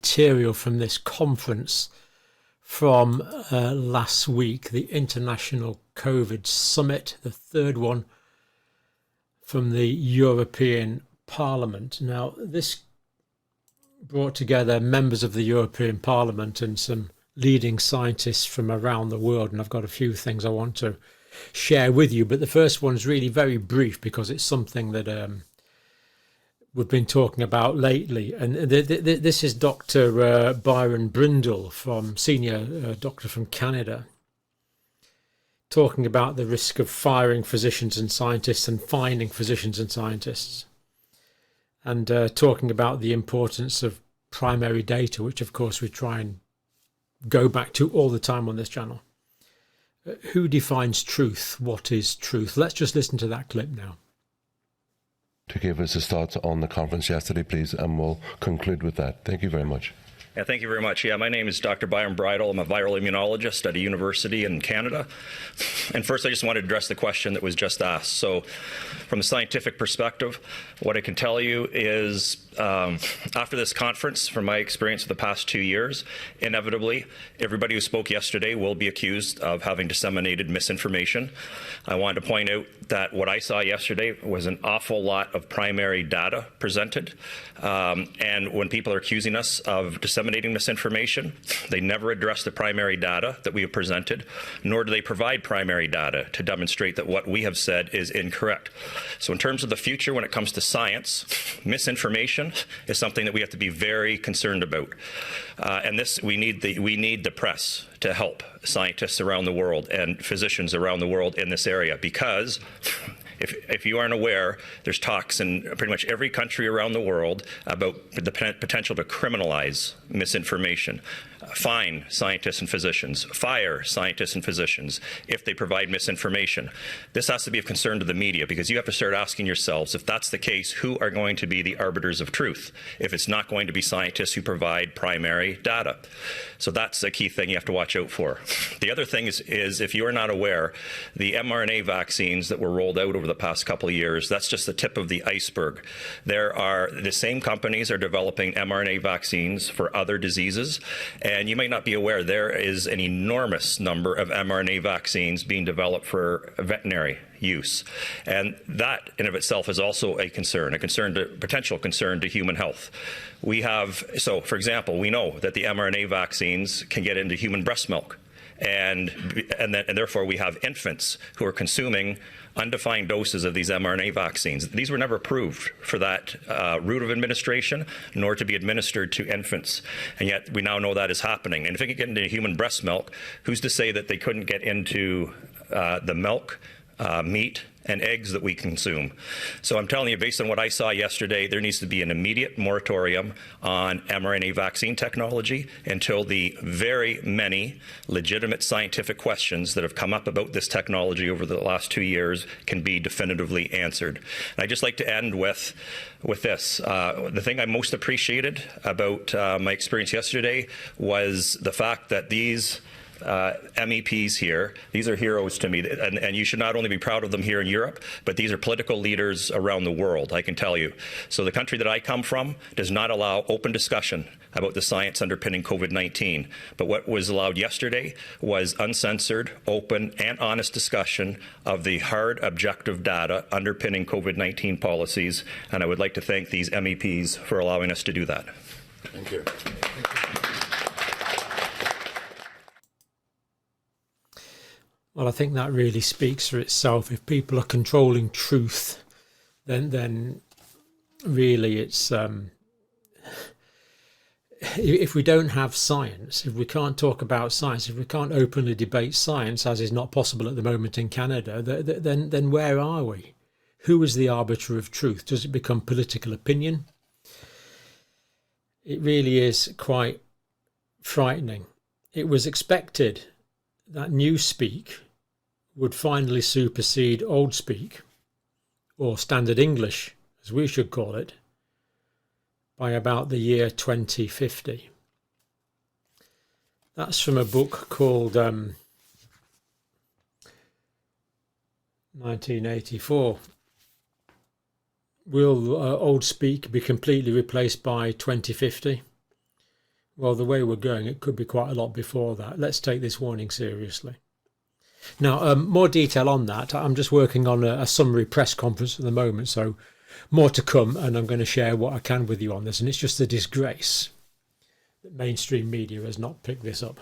material from this conference from last week, the International COVID Summit, the third one from the European Parliament. Now, this brought together members of the European Parliament and some leading scientists from around the world, and I've got a few things I want to share with you, but the first one is really very brief because it's something that we've been talking about lately, and this is Dr. Byron Brindle, senior doctor from Canada, talking about the risk of firing physicians and scientists and fining physicians and scientists, and talking about the importance of primary data, which of course we try and go back to all the time on this channel. Who defines truth? What is truth? Let's just listen to that clip now. To give us his thoughts on the conference yesterday, please, and we'll conclude with that. Thank you very much. Yeah, thank you very much. Yeah, my name is Dr. Byron Bridle. I'm a viral immunologist at a university in Canada. And first, I just want to address the question that was just asked. So, from a scientific perspective, what I can tell you is after this conference, from my experience of the past 2 years, inevitably, everybody who spoke yesterday will be accused of having disseminated misinformation. I want to point out that what I saw yesterday was an awful lot of primary data presented. And when people are accusing us of disseminating misinformation, they never address the primary data that we have presented, nor do they provide primary data to demonstrate that what we have said is incorrect. So in terms of the future, when it comes to science, misinformation is something that we have to be very concerned about. And this, we need the press to help scientists around the world and physicians around the world in this area, because if you aren't aware, there's talks in pretty much every country around the world about the potential to criminalize misinformation, fine scientists and physicians, fire scientists and physicians if they provide misinformation. This has to be of concern to the media, because you have to start asking yourselves, if that's the case, who are going to be the arbiters of truth if it's not going to be scientists who provide primary data? So that's a key thing you have to watch out for. The other thing is if you are not aware, the mRNA vaccines that were rolled out over the past couple of years, that's just the tip of the iceberg. The same companies are developing mRNA vaccines for other diseases, and you might not be aware there is an enormous number of mRNA vaccines being developed for veterinary use. And that in of itself is also a potential concern to human health. So for example, we know that the mRNA vaccines can get into human breast milk. And therefore we have infants who are consuming undefined doses of these mRNA vaccines. These were never approved for that route of administration, nor to be administered to infants. And yet we now know that is happening. And if it could get into human breast milk, who's to say that they couldn't get into the milk, meat, and eggs that we consume? So I'm telling you, based on what I saw yesterday, there needs to be an immediate moratorium on mRNA vaccine technology until the very many legitimate scientific questions that have come up about this technology over the last 2 years can be definitively answered. And I'd just like to end with this. The thing I most appreciated about my experience yesterday was the fact that these MEPs here, these are heroes to me, and you should not only be proud of them here in Europe, but these are political leaders around the world, I can tell you. So the country that I come from does not allow open discussion about the science underpinning COVID-19. But what was allowed yesterday was uncensored, open, and honest discussion of the hard, objective data underpinning COVID-19 policies, and I would like to thank these MEPs for allowing us to do that. Thank you. Well, I think that really speaks for itself. If people are controlling truth, then really it's if we don't have science, if we can't talk about science, if we can't openly debate science, as is not possible at the moment in Canada, then where are we? Who is the arbiter of truth? Does it become political opinion? It really is quite frightening. It was expected that Newspeak would finally supersede Old Speak, or Standard English, as we should call it, by about the year 2050. That's from a book called 1984. Will Old Speak be completely replaced by 2050? Well, the way we're going, it could be quite a lot before that. Let's take this warning seriously. Now, more detail on that. I'm just working on a summary press conference at the moment, so more to come, and I'm going to share what I can with you on this. And it's just a disgrace that mainstream media has not picked this up.